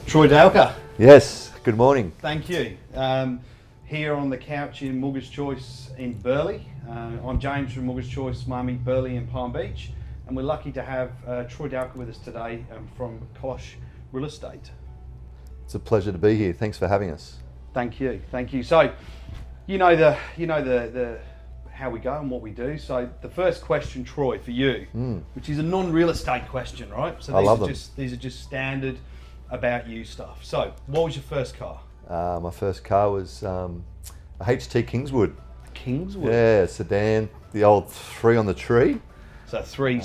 Troy Dowker. Yes, good morning. Thank you. Here on the couch in Mortgage Choice in Burleigh. I'm James from Mortgage Choice, Miami, Burleigh and Palm Beach. And we're lucky to have Troy Dowker with us today from Kollosche Real Estate. It's a pleasure to be here. Thanks for having us. Thank you. So, you know the how we go and what we do. So the first question, Troy, for you, which is a non-real estate question, right? So I love them. These are just standard about you stuff. So, what was your first car? My first car was a HT Kingswood. Kingswood? Yeah, sedan, the old 3 on the tree. So three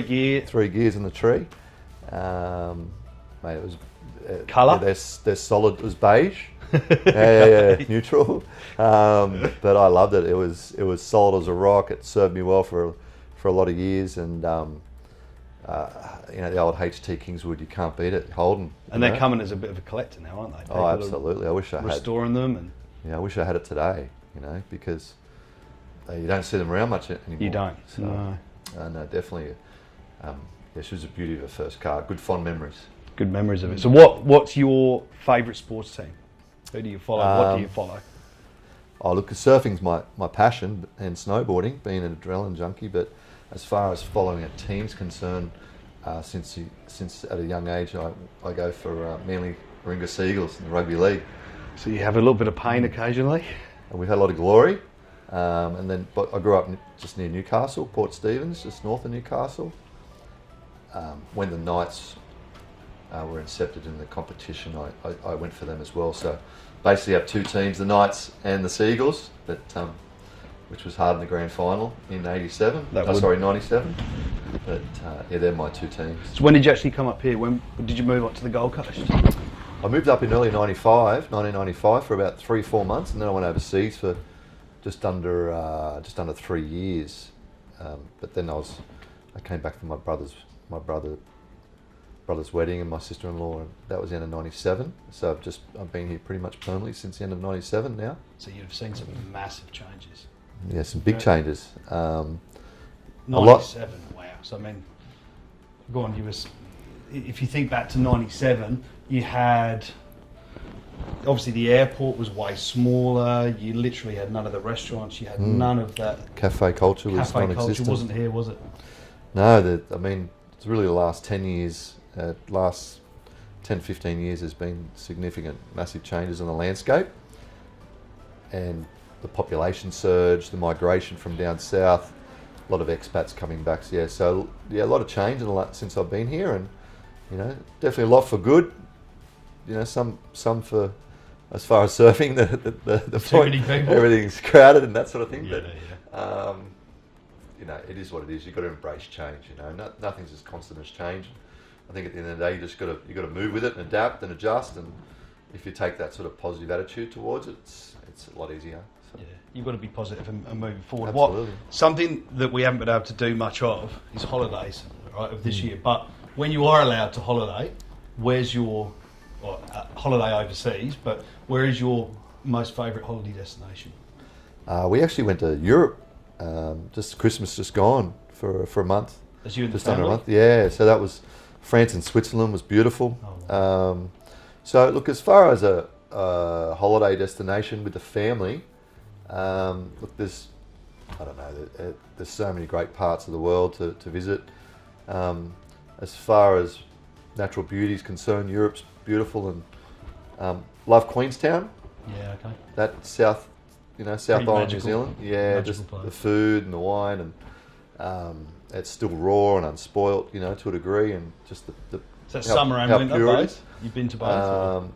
gear. 3 gears on the tree. Mate, it was... Colour? They're solid. It was beige. yeah, neutral. But I loved it. It was solid as a rock. It served me well for a lot of years, and the old HT Kingswood, you can't beat it. Holden. And they're coming as a bit of a collector now, aren't they? Oh, absolutely. I wish I had. Restoring them, and I wish I had it today. Because you don't see them around much anymore. you don't. So, No. No, definitely. She was a beauty of her first car. Good fond memories. Good memories of it. So, what's your favourite sports team? Who do you follow? What do you follow? Oh, look, surfing's my passion, and snowboarding, being an adrenaline junkie. But as far as following a team's concerned, since at a young age, I go for Manly Warringah Seagulls in the rugby league. So you have a little bit of pain occasionally. And we've had a lot of glory. But I grew up just near Newcastle, Port Stephens, just north of Newcastle. When the Knights were incepted in the competition, I went for them as well. So basically have 2 teams, the Knights and the Seagulls, which was hard in the grand final in 97. 97. But they're my 2 teams. So when did you actually come up here? When did you move up to the Gold Coast? I moved up in early 1995 for about 3-4 months, and then I went overseas for just under 3 years. But then I came back for my brother's wedding and my sister-in-law, and that was the end of 97. So I've been here pretty much permanently since the end of 97 now. So you've seen some massive changes. Yeah, some big changes. 97, wow. So I mean, go on. If you think back to 97, you had obviously the airport was way smaller. You literally had none of the restaurants. You had none of that. Cafe culture was non-existent. Cafe culture wasn't here, was it? No, it's really the last 10 years. Last 10, 15 years has been significant, massive changes in the landscape, and the population surge, the migration from down south, a lot of expats coming back. A lot of change since I've been here, and definitely a lot for good. Some for as far as surfing, the point, everything's crowded and that sort of thing. Yeah, but it is what it is. You've got to embrace change. Nothing's as constant as change. I think at the end of the day, you got to move with it and adapt and adjust. And if you take that sort of positive attitude towards it, it's a lot easier. So. Yeah, you've got to be positive and moving forward. Absolutely. Something that we haven't been able to do much of is holidays, right, of this year. But when you are allowed to holiday, where's your holiday overseas? But where is your most favourite holiday destination? We actually went to Europe. Just Christmas just gone for a month. As you and the just under a family? month. Yeah. So that was France and Switzerland was beautiful. Oh, wow. So look, as far as a holiday destination with the family, there's so many great parts of the world to visit. As far as natural beauty is concerned, Europe's beautiful, and love Queenstown. Yeah, okay. That South Island, New Zealand. Yeah, just place. The food and the wine, and it's still raw and unspoilt, to a degree, and just the So summer and winter, both? You've been to both?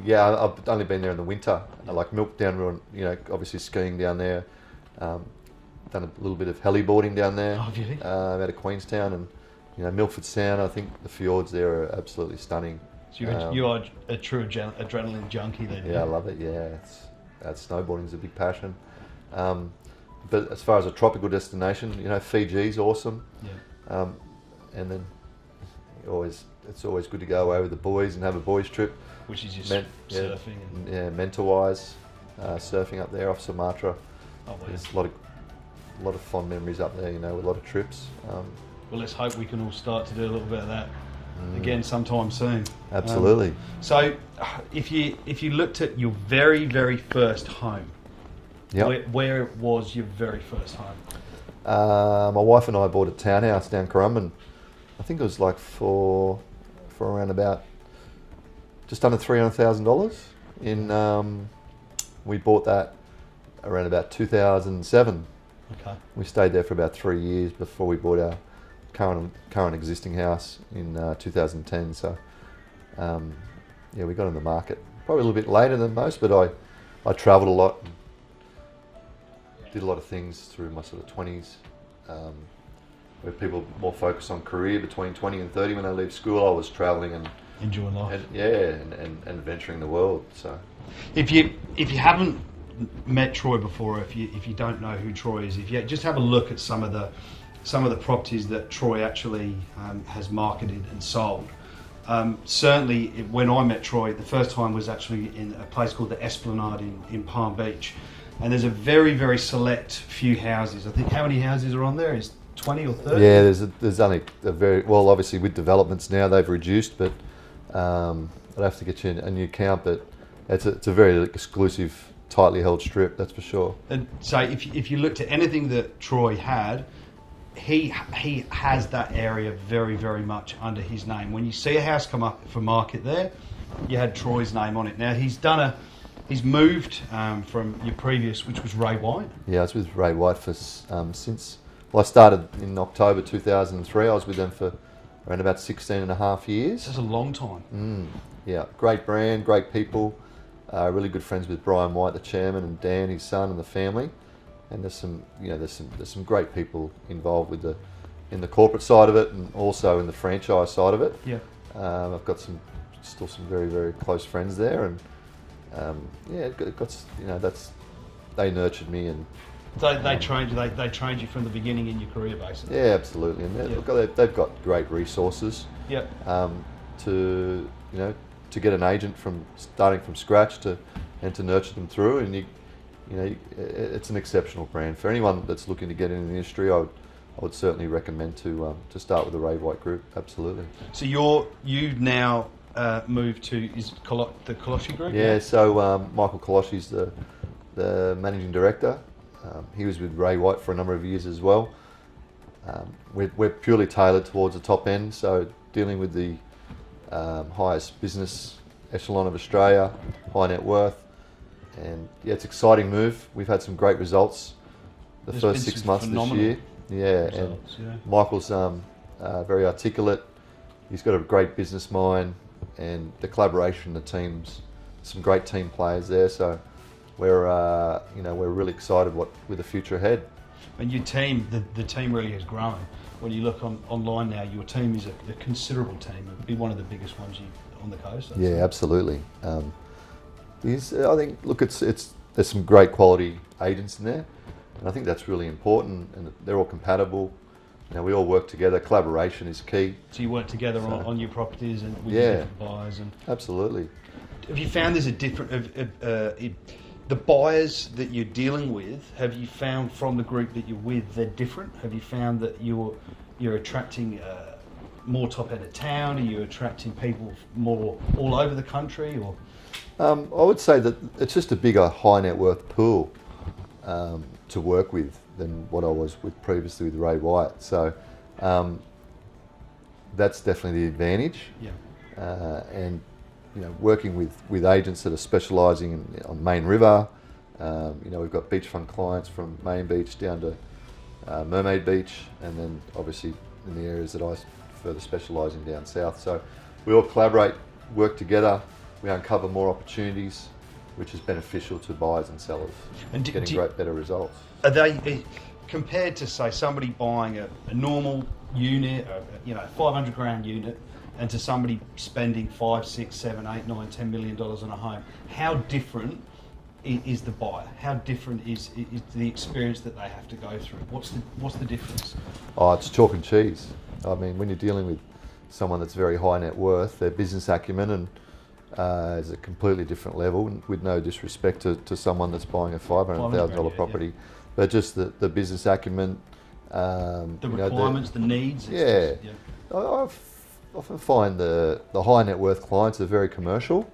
Yeah, I've only been there in the winter. I like Milkdown, obviously skiing down there. Done a little bit of heliboarding down there. Oh, really? Out of Queenstown, and Milford Sound. I think the fjords there are absolutely stunning. So you are a true adrenaline junkie then? Yeah, I love it. Yeah, snowboarding is a big passion. But as far as a tropical destination, Fiji's awesome. Yeah. And then it's always good to go away with the boys and have a boys trip. Which is just surfing. Mentor-wise, surfing up there off Sumatra. Oh, wow. There's a lot of lot of fond memories up there, you know, with a lot of trips. Well, let's hope we can all start to do a little bit of that again sometime soon. Absolutely. So, if you looked at your very, very first home, where was your very first home? My wife and I bought a townhouse down Currumbin. I think it was like for around about just under $300,000. We bought that around about 2007. Okay. We stayed there for about 3 years before we bought our current existing house in 2010. So we got in the market probably a little bit later than most, but I travelled a lot, and did a lot of things through my sort of 20s. Where people more focus on career between 20 and 30. When they leave school, I was travelling and enjoying life. And adventuring the world. So, if you haven't met Troy before, if you don't know who Troy is, if you just have a look at some of the properties that Troy actually has marketed and sold. Certainly, when I met Troy, the first time was actually in a place called the Esplanade in Palm Beach, and there's a very, very select few houses. I think how many houses are on there? Is 20 or 30? Yeah, there's only a very well. Obviously, with developments now they've reduced, but I'd have to get you a new count. But it's a very exclusive, tightly held strip, that's for sure. And so if you looked at anything that Troy had, he has that area very, very much under his name. When you see a house come up for market there, you had Troy's name on it. Now he's moved from your previous, which was Ray White. Yeah, I was with Ray White for since. Well, I started in October 2003. I was with them for around about 16 and a half years. That's a long time. Yeah, great brand, great people. Really good friends with Brian White, the chairman, and Dan, his son, and the family. And there's some great people involved in the corporate side of it, and also in the franchise side of it. Yeah. I've got still some very, very close friends there, and they nurtured me, and they trained you. They trained you from the beginning in your career, basically. yeah, absolutely. And they've got great resources. Yep. To get an agent from starting from scratch to nurture them through, and it's an exceptional brand for anyone that's looking to get into the industry. I would certainly recommend to start with the Ray White Group. Absolutely. So you now moved to the Kollosche Group? Yeah. So Michael Kollosche is the managing director. He was with Ray White for a number of years as well. We're purely tailored towards the top end, so dealing with the highest business echelon of Australia, high net worth, and it's an exciting move. We've had some great results the first 6 months this year. Results, and Michael's very articulate. He's got a great business mind, and the collaboration, the teams, some great team players there. So we're really excited with the future ahead. And your team, the team really has grown. When you look online now, your team is a considerable team. It would be one of the biggest ones on the coast. Yeah, absolutely. I think there's some great quality agents in there, and I think that's really important. And they're all compatible. We all work together. Collaboration is key. So you work together on your properties and with your different buyers. And absolutely. Have you found there's a different the buyers that you're dealing with? Have you found from the group that you're with they're different? Have you found that you're attracting more top end of town? Are you attracting people more all over the country? Or I would say that it's just a bigger high net worth pool to work with than what I was with previously with Ray White. So that's definitely the advantage. Yeah. And working with agents that are specialising on Main River. We've got beachfront clients from Main Beach down to Mermaid Beach, and then obviously in the areas that I further specialise in down south. So we all collaborate, work together, we uncover more opportunities, which is beneficial to buyers and sellers, and getting better results. Are they, compared to say somebody buying a normal unit, a 500 grand unit, and to somebody spending 5, 6, 7, 8, 9, $10 million on a home, how different is the buyer? How different is the experience that they have to go through? What's the difference? Oh, it's chalk and cheese. I mean, when you're dealing with someone that's very high net worth, their business acumen is a completely different level. With no disrespect to someone that's buying a $500,000 property, but just the business acumen, The requirements, the needs. Yeah. I often find the high net worth clients are very commercial,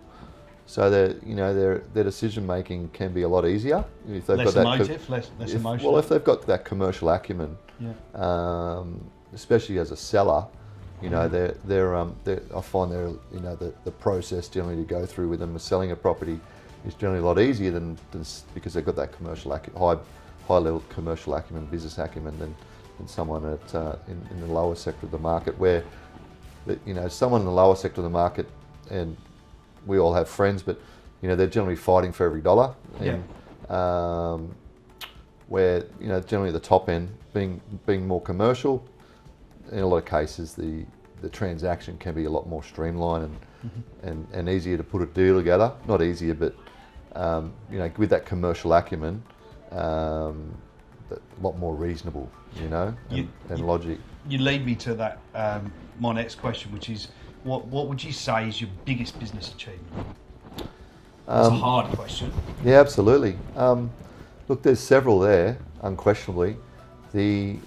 so their decision making can be a lot easier if they've Less got emotive, less emotional. Well, if they've got that commercial acumen, especially as a seller, I find the process generally to go through with them selling a property is generally a lot easier than because they've got that commercial high level commercial acumen, business acumen than someone in the lower sector of the market, where someone in the lower sector of the market, and we all have friends, but they're generally fighting for every dollar. And, where generally the top end being more commercial, in a lot of cases the transaction can be a lot more streamlined and easier to put a deal together. Not easier, but with that commercial acumen, a lot more reasonable, and logic. You lead me to that. My next question, which is, what would you say is your biggest business achievement? It's a hard question. Yeah, absolutely. Look, there's several there, unquestionably. The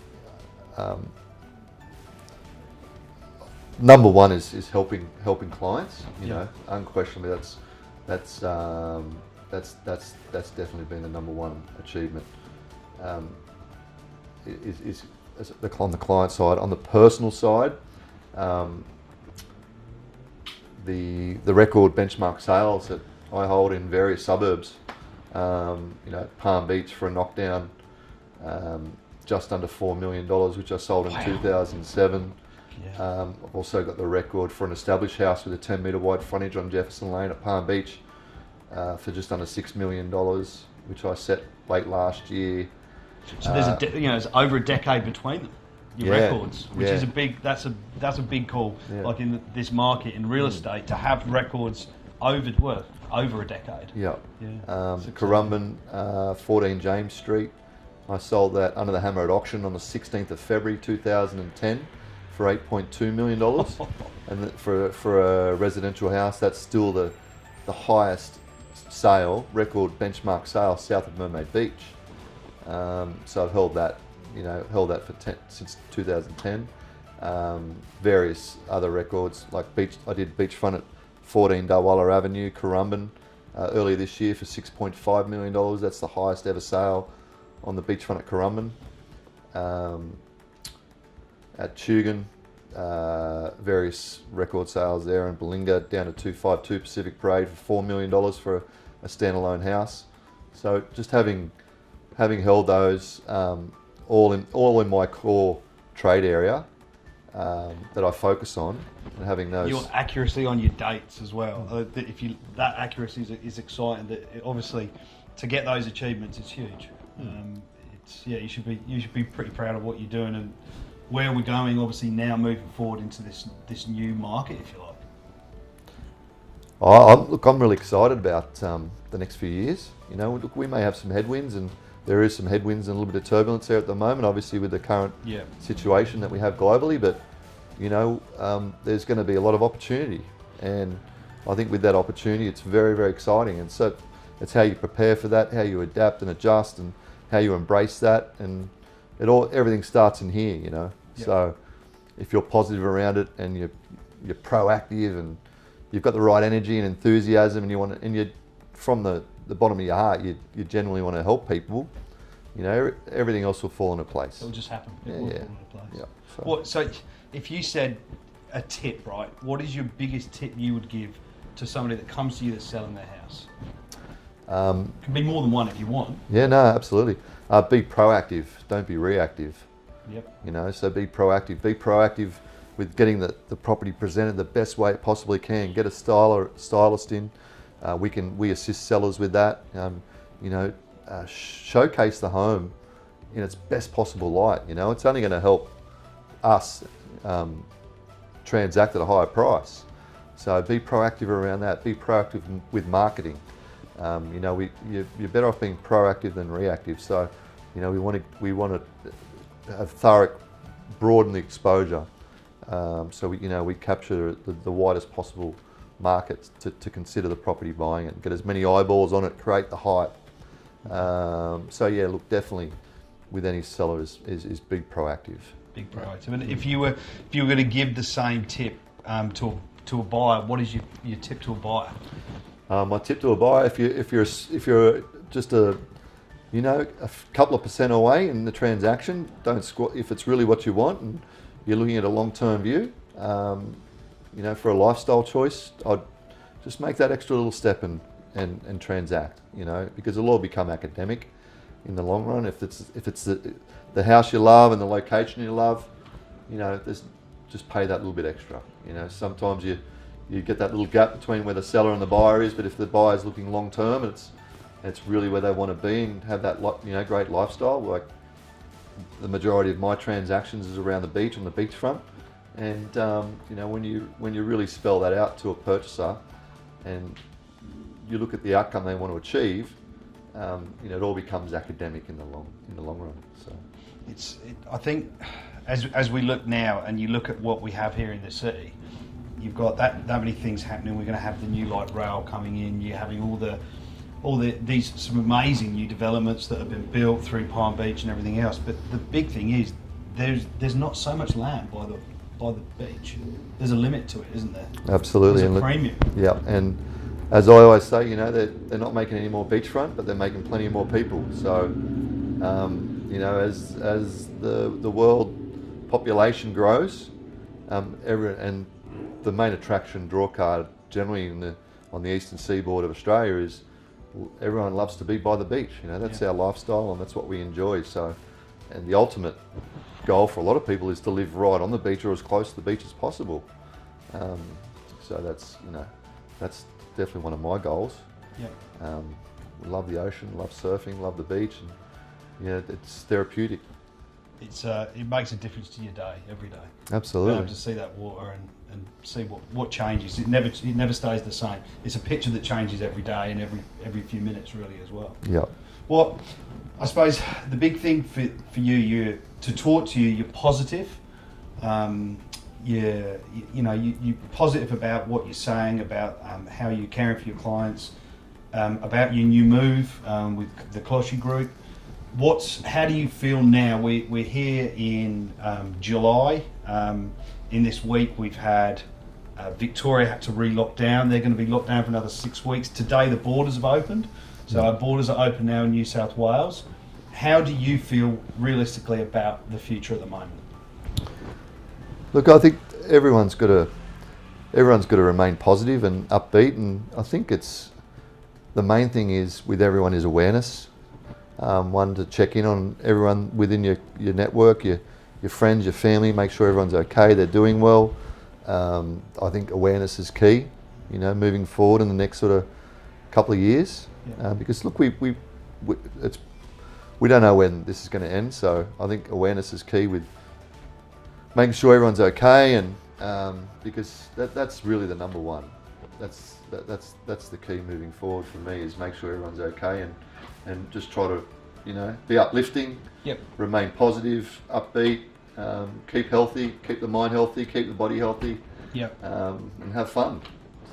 number one is helping clients. Unquestionably, that's definitely been the number one achievement. Is on the client side. On the personal side, the record benchmark sales that I hold in various suburbs. Palm Beach for a knockdown, just under $4 million, which I sold in 2007. I've also got the record for an established house with a 10 metre wide frontage on Jefferson Lane at Palm Beach for just under $6 million, which I set late last year. So there's there's over a decade between them, your records, which is that's a big call. Yeah. Like in this market in real estate, to have records over a decade. Currumbin, 14 James Street. I sold that under the hammer at auction on the 16th of February 2010 for $8.2 million. And for a residential house, that's still the highest record benchmark sale south of Mermaid Beach. So I've held that since 2010. Various other records like I did beachfront at 14 Darwalla Avenue, Currumbin, earlier this year for $6.5 million. That's the highest ever sale on the beachfront at Currumbin. At Tugun, various record sales there, and Burleigh down to 252 Pacific Parade for $4 million for a standalone house. So just having held those all in my core trade area that I focus on, and having those. Your accuracy on your dates as well. That accuracy is exciting. Obviously, to get those achievements, it's huge. You should be pretty proud of what you're doing and where we're going. Obviously, now moving forward into this new market, if you like. I'm really excited about the next few years. We may have some headwinds, and there is some headwinds and a little bit of turbulence there at the moment, obviously with the current situation that we have globally, but there's going to be a lot of opportunity, and I think with that opportunity it's very, very exciting. And so it's how you prepare for that, how you adapt and adjust, and how you embrace that, and everything starts in here. So if you're positive around it and you're proactive and you've got the right energy and enthusiasm, and you're from the bottom of your heart, you genuinely want to help people, everything else will fall into place. It'll just happen. It will fall into place. Yeah. So if you said a tip, right, what is your biggest tip you would give to somebody that comes to you that's selling their house? Can be more than one if you want. Yeah, no, absolutely. Be proactive, don't be reactive. Yep. So be proactive. Be proactive with getting the property presented the best way it possibly can. Get a stylist in. We assist sellers with that. Showcase the home in its best possible light. It's only going to help us transact at a higher price. So be proactive around that. Be proactive with marketing. You're better off being proactive than reactive. So, we want to have thorough, broaden the exposure. So we capture the widest possible market to consider the property buying it, get as many eyeballs on it, create the hype. Definitely with any seller is be proactive. Big proactive. And if you were going to give the same tip to a buyer, what is your tip to a buyer? My tip to a buyer, if you're just a couple of percent away in the transaction, don't squat. If it's really what you want and you're looking at a long-term view, for a lifestyle choice, I'd just make that extra little step and transact. Because it'll all become academic in the long run. If it's the house you love and the location you love, just pay that little bit extra. Sometimes you get that little gap between where the seller and the buyer is, but if the buyer's looking long term, it's really where they want to be and have that great lifestyle. Like the majority of my transactions is around the beach, on the beachfront, and when you really spell that out to a purchaser and you look at the outcome they want to achieve, it all becomes academic in the long run. So I think as we look now and you look at what we have here in the city, you've got that many things happening. We're going to have the new light rail coming in. You're having these some amazing new developments that have been built through Palm Beach and everything else. But the big thing is there's not so much land by the beach. There's a limit to it, isn't there? Absolutely. There's a premium. Yeah, and as I always say, they're not making any more beachfront, but they're making plenty more people. So, as the world population grows, and the main attraction draw card generally on the eastern seaboard of Australia is everyone loves to be by the beach. That's our lifestyle and that's what we enjoy. So, and the ultimate goal for a lot of people is to live right on the beach or as close to the beach as possible. So that's definitely one of my goals. Yep. Love the ocean, love surfing, love the beach, and it's therapeutic. It makes a difference to your day every day. Absolutely. To see that water and see what changes. It never stays the same. It's a picture that changes every day and every few minutes really as well. Yeah. Well, I suppose the big thing for you to talk to you, you're positive. You're positive about what you're saying, about how you're caring for your clients, about your new move with the Kollosche Group. How do you feel now? We're here in July. In this week, we've had Victoria had to re-lock down. They're going to be locked down for another 6 weeks. Today, the borders have opened. So our borders are open now in New South Wales. How do you feel realistically about the future at the moment? Look, I think everyone's got to remain positive and upbeat, and I think the main thing is with everyone is awareness. One, to check in on everyone within your network, your friends, your family, make sure everyone's okay, they're doing well. I think awareness is key, moving forward in the next sort of couple of years. Yeah. Because look, we don't know when this is going to end, so I think awareness is key with making sure everyone's okay, and because that's really the number one. That's the key moving forward for me, is make sure everyone's okay and just try to be uplifting. Yep. Remain positive, upbeat, keep healthy, keep the mind healthy, keep the body healthy. Yep. And have fun.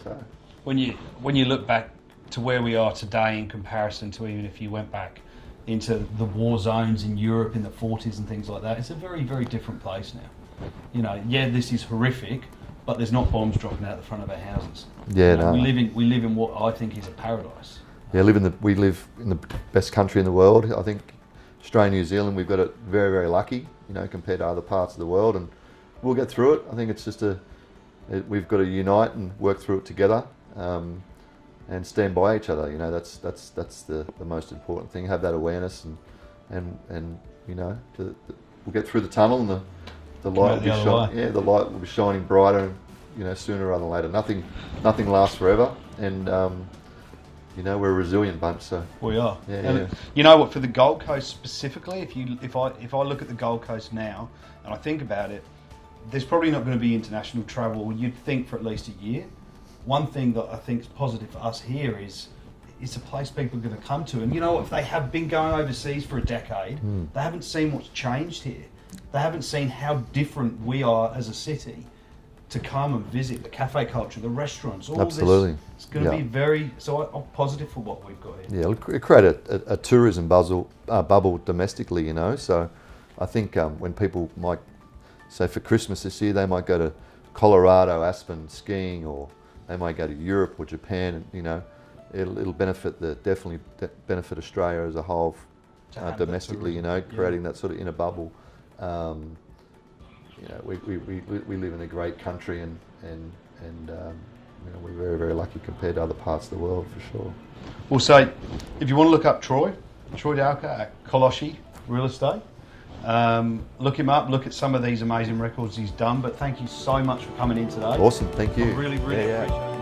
So when you look back to where we are today in comparison to even if you went back into the war zones in Europe in the 40s and things like that, it's a very, very different place now. This is horrific, but there's not bombs dropping out the front of our houses. Yeah, no. We live in what I think is a paradise. Yeah, we live in the best country in the world. I think Australia and New Zealand, we've got it very, very lucky, compared to other parts of the world, and we'll get through it. I think it's just we've got to unite and work through it together, and stand by each other. That's the most important thing. Have that awareness, and we'll get through the tunnel, and the light will be shining. Yeah, the light will be shining brighter, sooner rather than later. Nothing lasts forever, and we're a resilient bunch. So we are. Yeah, and yeah. You know what? For the Gold Coast specifically, if I look at the Gold Coast now and I think about it, there's probably not going to be international travel. You'd think for at least a year. One thing that I think is positive for us here is it's a place people are going to come to. And if they have been going overseas for a decade, they haven't seen what's changed here. They haven't seen how different we are as a city to come and visit the cafe culture, the restaurants, all Absolutely. this. It's going to be very, so I'm positive for what we've got here. Yeah, it'll create a tourism bubble domestically, you know. So I think when people might, say for Christmas this year, they might go to Colorado, Aspen skiing, or they might go to Europe or Japan, and, you know, it'll definitely benefit Australia as a whole domestically, you know, creating that sort of inner bubble. You know, we live in a great country, and you know, we're very, very lucky compared to other parts of the world, for sure. Well, so if you want to look up Troy Dowker at Kollosche Real Estate, look him up, look at some of these amazing records he's done. But thank you so much for coming in today. Awesome, thank you. I really appreciate it.